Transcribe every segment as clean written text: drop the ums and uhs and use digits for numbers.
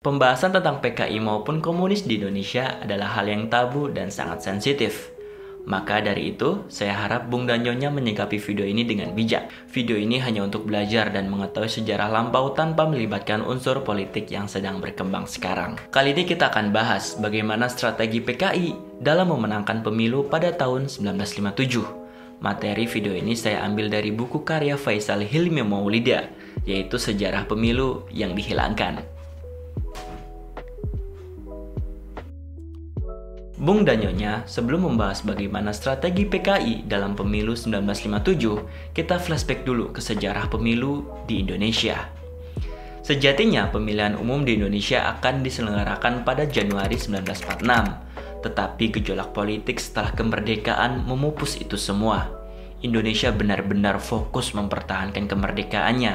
Pembahasan tentang PKI maupun komunis di Indonesia adalah hal yang tabu dan sangat sensitif. Maka dari itu, saya harap Bung dan Nyonya menyikapi video ini dengan bijak. Video ini hanya untuk belajar dan mengetahui sejarah lampau tanpa melibatkan unsur politik yang sedang berkembang sekarang. Kali ini kita akan bahas bagaimana strategi PKI dalam memenangkan pemilu pada tahun 1957. Materi video ini saya ambil dari buku karya Faisal Hilmi Maulida, yaitu Sejarah Pemilu yang Dihilangkan. Bung dan Nyonya, sebelum membahas bagaimana strategi PKI dalam pemilu 1957, kita flashback dulu ke sejarah pemilu di Indonesia. Sejatinya, pemilihan umum di Indonesia akan diselenggarakan pada Januari 1946, tetapi gejolak politik setelah kemerdekaan memupus itu semua. Indonesia benar-benar fokus mempertahankan kemerdekaannya.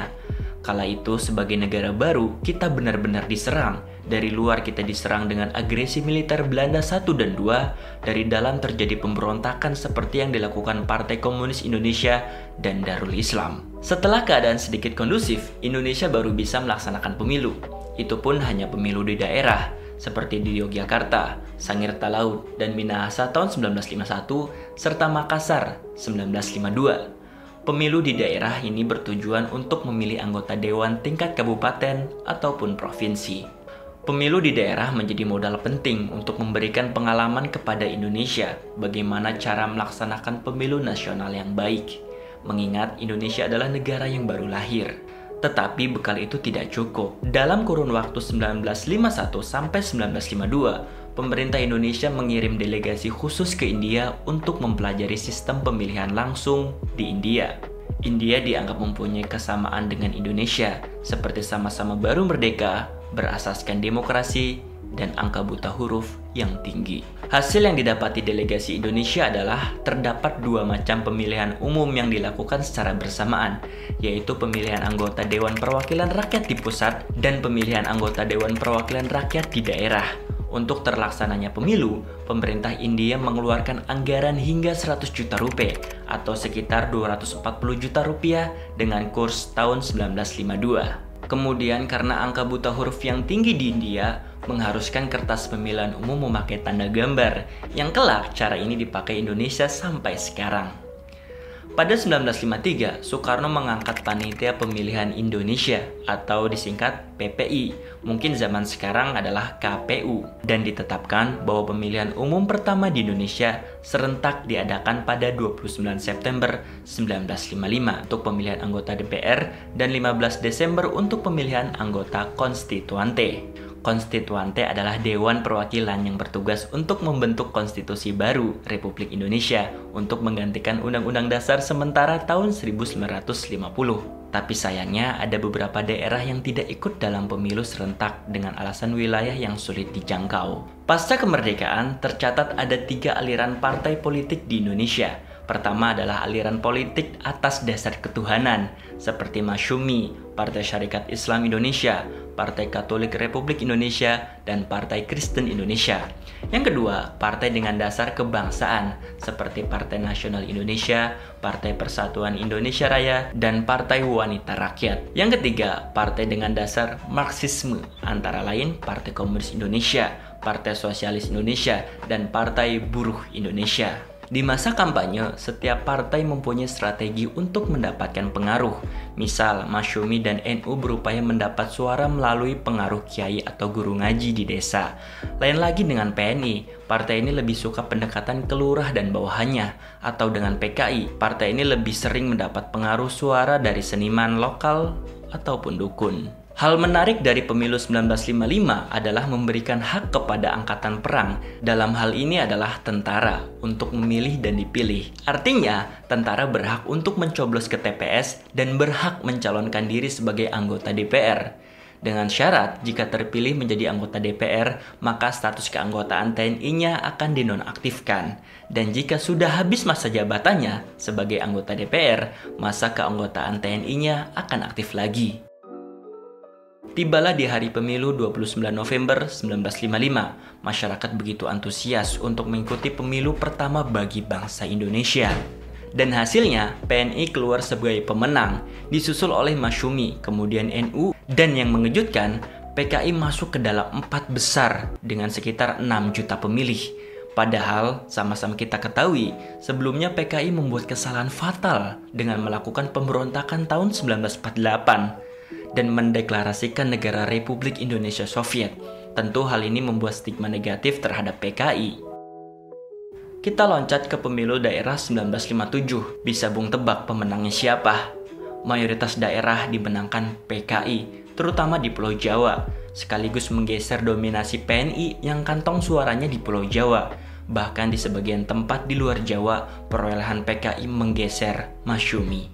Kala itu, sebagai negara baru, kita benar-benar diserang. Dari luar kita diserang dengan agresi militer Belanda 1 dan 2, dari dalam terjadi pemberontakan seperti yang dilakukan Partai Komunis Indonesia dan Darul Islam. Setelah keadaan sedikit kondusif, Indonesia baru bisa melaksanakan pemilu. Itu pun hanya pemilu di daerah, seperti di Yogyakarta, Sangir Talaud, dan Minahasa tahun 1951, serta Makassar 1952. Pemilu di daerah ini bertujuan untuk memilih anggota dewan tingkat kabupaten ataupun provinsi. Pemilu di daerah menjadi modal penting untuk memberikan pengalaman kepada Indonesia bagaimana cara melaksanakan pemilu nasional yang baik. Mengingat Indonesia adalah negara yang baru lahir. Tetapi bekal itu tidak cukup. Dalam kurun waktu 1951 sampai 1952, pemerintah Indonesia mengirim delegasi khusus ke India untuk mempelajari sistem pemilihan langsung di India. India dianggap mempunyai kesamaan dengan Indonesia, seperti sama-sama baru merdeka, berasaskan demokrasi, dan angka buta huruf yang tinggi. Hasil yang didapati delegasi Indonesia adalah terdapat dua macam pemilihan umum yang dilakukan secara bersamaan, yaitu pemilihan anggota Dewan Perwakilan Rakyat di pusat dan pemilihan anggota Dewan Perwakilan Rakyat di daerah. Untuk terlaksananya pemilu, pemerintah India mengeluarkan anggaran hingga 100 juta rupiah atau sekitar 240 juta rupiah dengan kurs tahun 1952. Kemudian karena angka buta huruf yang tinggi di India mengharuskan kertas pemilihan umum memakai tanda gambar, yang kelak cara ini dipakai Indonesia sampai sekarang. Pada 1953, Soekarno mengangkat Panitia Pemilihan Indonesia atau disingkat PPI, mungkin zaman sekarang adalah KPU, dan ditetapkan bahwa pemilihan umum pertama di Indonesia serentak diadakan pada 29 September 1955 untuk pemilihan anggota DPR dan 15 Desember untuk pemilihan anggota konstituante. Konstituante adalah Dewan Perwakilan yang bertugas untuk membentuk konstitusi baru Republik Indonesia untuk menggantikan Undang-Undang Dasar sementara tahun 1950. Tapi sayangnya ada beberapa daerah yang tidak ikut dalam pemilu serentak dengan alasan wilayah yang sulit dijangkau. Pasca kemerdekaan, tercatat ada 3 aliran partai politik di Indonesia. Pertama adalah aliran politik atas dasar ketuhanan, seperti Masyumi, Partai Syarikat Islam Indonesia, Partai Katolik Republik Indonesia, dan Partai Kristen Indonesia. Yang kedua, partai dengan dasar kebangsaan, seperti Partai Nasional Indonesia, Partai Persatuan Indonesia Raya, dan Partai Wanita Rakyat. Yang ketiga, partai dengan dasar Marxisme, antara lain Partai Komunis Indonesia, Partai Sosialis Indonesia, dan Partai Buruh Indonesia. Di masa kampanye, setiap partai mempunyai strategi untuk mendapatkan pengaruh. Misal, Masyumi dan NU berupaya mendapat suara melalui pengaruh kiai atau guru ngaji di desa. Lain lagi dengan PNI, partai ini lebih suka pendekatan ke lurah dan bawahannya. Atau dengan PKI, partai ini lebih sering mendapat pengaruh suara dari seniman lokal ataupun dukun. Hal menarik dari pemilu 1955 adalah memberikan hak kepada angkatan perang. Dalam hal ini adalah tentara untuk memilih dan dipilih. Artinya, tentara berhak untuk mencoblos ke TPS dan berhak mencalonkan diri sebagai anggota DPR. Dengan syarat, jika terpilih menjadi anggota DPR, maka status keanggotaan TNI-nya akan dinonaktifkan. Dan jika sudah habis masa jabatannya sebagai anggota DPR, masa keanggotaan TNI-nya akan aktif lagi. Tibalah di hari pemilu 29 November 1955, masyarakat begitu antusias untuk mengikuti pemilu pertama bagi bangsa Indonesia. Dan hasilnya, PNI keluar sebagai pemenang, disusul oleh Masyumi, kemudian NU, dan yang mengejutkan, PKI masuk ke dalam 4 besar dengan sekitar 6 juta pemilih. Padahal sama-sama kita ketahui, sebelumnya PKI membuat kesalahan fatal dengan melakukan pemberontakan tahun 1948 dan mendeklarasikan negara Republik Indonesia Soviet. Tentu hal ini membuat stigma negatif terhadap PKI. Kita loncat ke pemilu daerah 1957. Bisa bung tebak pemenangnya siapa? Mayoritas daerah dimenangkan PKI, terutama di Pulau Jawa, sekaligus menggeser dominasi PNI yang kantong suaranya di Pulau Jawa. Bahkan di sebagian tempat di luar Jawa, perolehan PKI menggeser Masyumi.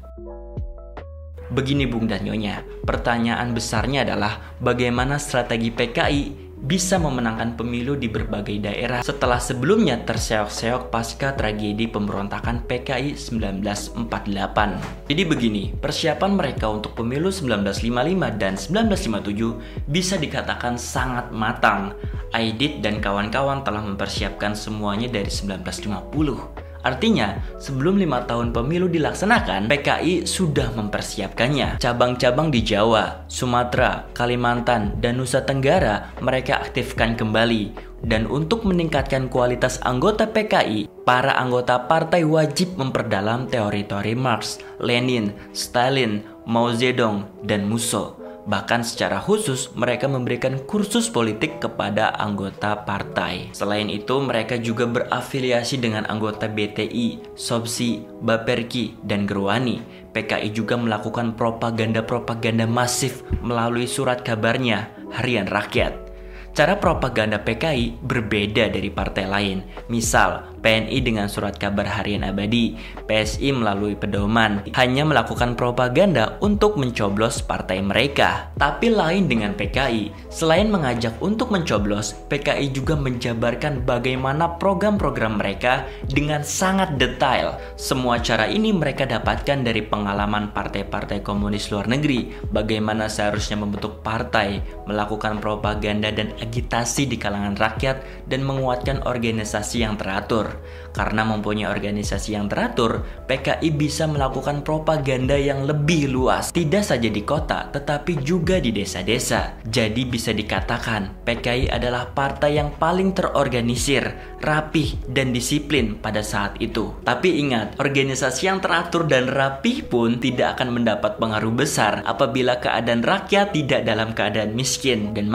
Begini Bung dan Nyonya, pertanyaan besarnya adalah bagaimana strategi PKI bisa memenangkan pemilu di berbagai daerah setelah sebelumnya terseok-seok pasca tragedi pemberontakan PKI 1948. Jadi begini, persiapan mereka untuk pemilu 1955 dan 1957 bisa dikatakan sangat matang. Aidit dan kawan-kawan telah mempersiapkan semuanya dari 1950. Artinya, sebelum 5 tahun pemilu dilaksanakan, PKI sudah mempersiapkannya. Cabang-cabang di Jawa, Sumatera, Kalimantan, dan Nusa Tenggara mereka aktifkan kembali. Dan untuk meningkatkan kualitas anggota PKI, para anggota partai wajib memperdalam teori-teori Marx, Lenin, Stalin, Mao Zedong, dan Musso. Bahkan secara khusus mereka memberikan kursus politik kepada anggota partai. Selain itu mereka juga berafiliasi dengan anggota BTI, SOBSI, Baperki, dan Gerwani. PKI juga melakukan propaganda-propaganda masif melalui surat kabarnya Harian Rakyat. Cara propaganda PKI berbeda dari partai lain. Misal, PNI dengan surat kabar harian abadi, PSI melalui pedoman, hanya melakukan propaganda untuk mencoblos partai mereka. Tapi lain dengan PKI, selain mengajak untuk mencoblos, PKI juga menjabarkan bagaimana program-program mereka dengan sangat detail. Semua cara ini mereka dapatkan dari pengalaman partai-partai komunis luar negeri, bagaimana seharusnya membentuk partai, melakukan propaganda dan agitasi di kalangan rakyat, dan menguatkan organisasi yang teratur. Karena mempunyai organisasi yang teratur, PKI bisa melakukan propaganda yang lebih luas, tidak saja di kota, tetapi juga di desa-desa. Jadi bisa dikatakan, PKI adalah partai yang paling terorganisir, rapih, dan disiplin pada saat itu. Tapi ingat, organisasi yang teratur dan rapih pun tidak akan mendapat pengaruh besar apabila keadaan rakyat tidak dalam keadaan miskin dan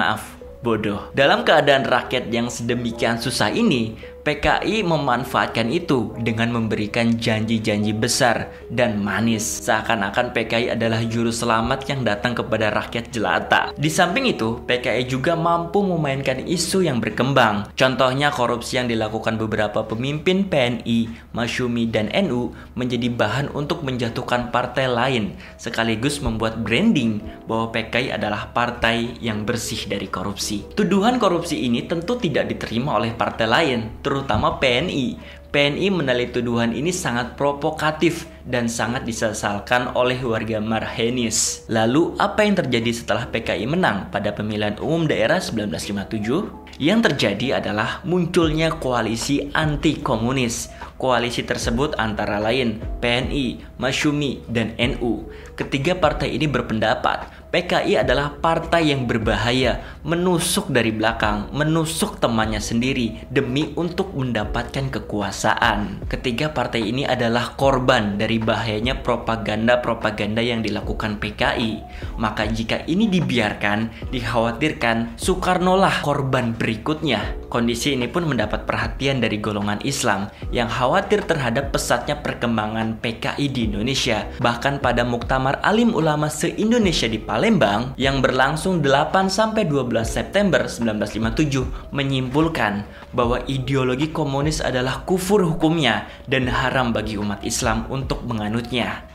bodoh. Dalam keadaan rakyat yang sedemikian susah ini, PKI memanfaatkan itu dengan memberikan janji-janji besar dan manis. Seakan-akan PKI adalah juru selamat yang datang kepada rakyat jelata. Di samping itu, PKI juga mampu memainkan isu yang berkembang. Contohnya korupsi yang dilakukan beberapa pemimpin PNI, Masyumi, dan NU menjadi bahan untuk menjatuhkan partai lain, sekaligus membuat branding bahwa PKI adalah partai yang bersih dari korupsi. Tuduhan korupsi ini tentu tidak diterima oleh partai lain, terutama PNI. PNI menilai tuduhan ini sangat provokatif dan sangat disesalkan oleh warga Marhenis. Lalu, apa yang terjadi setelah PKI menang pada pemilihan umum daerah 1957? Yang terjadi adalah munculnya koalisi anti-komunis. Koalisi tersebut antara lain PNI, Masyumi, dan NU. Ketiga partai ini berpendapat PKI adalah partai yang berbahaya, menusuk dari belakang, menusuk temannya sendiri demi untuk mendapatkan kekuasaan. Ketiga partai ini adalah korban dari bahayanya propaganda-propaganda yang dilakukan PKI. Maka jika ini dibiarkan, dikhawatirkan Soekarnolah korban berikutnya. Kondisi ini pun mendapat perhatian dari golongan Islam yang khawatir terhadap pesatnya perkembangan PKI di Indonesia. Bahkan pada Muktamar Alim Ulama se-Indonesia di Palembang yang berlangsung 8-12 September 1957 menyimpulkan bahwa ideologi komunis adalah kufur hukumnya dan haram bagi umat Islam untuk menganutnya.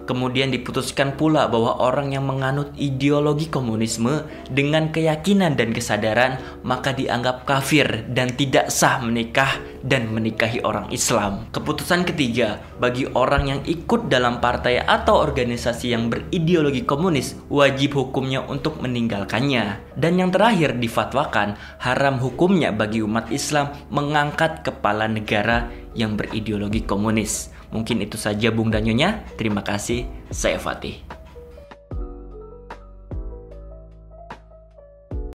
Kemudian diputuskan pula bahwa orang yang menganut ideologi komunisme dengan keyakinan dan kesadaran maka dianggap kafir dan tidak sah menikah dan menikahi orang Islam. Keputusan ketiga, bagi orang yang ikut dalam partai atau organisasi yang berideologi komunis wajib hukumnya untuk meninggalkannya. Dan yang terakhir difatwakan haram hukumnya bagi umat Islam mengangkat kepala negara yang berideologi komunis. Mungkin itu saja Bung dan Nyonya. Terima kasih. Saya Fatih.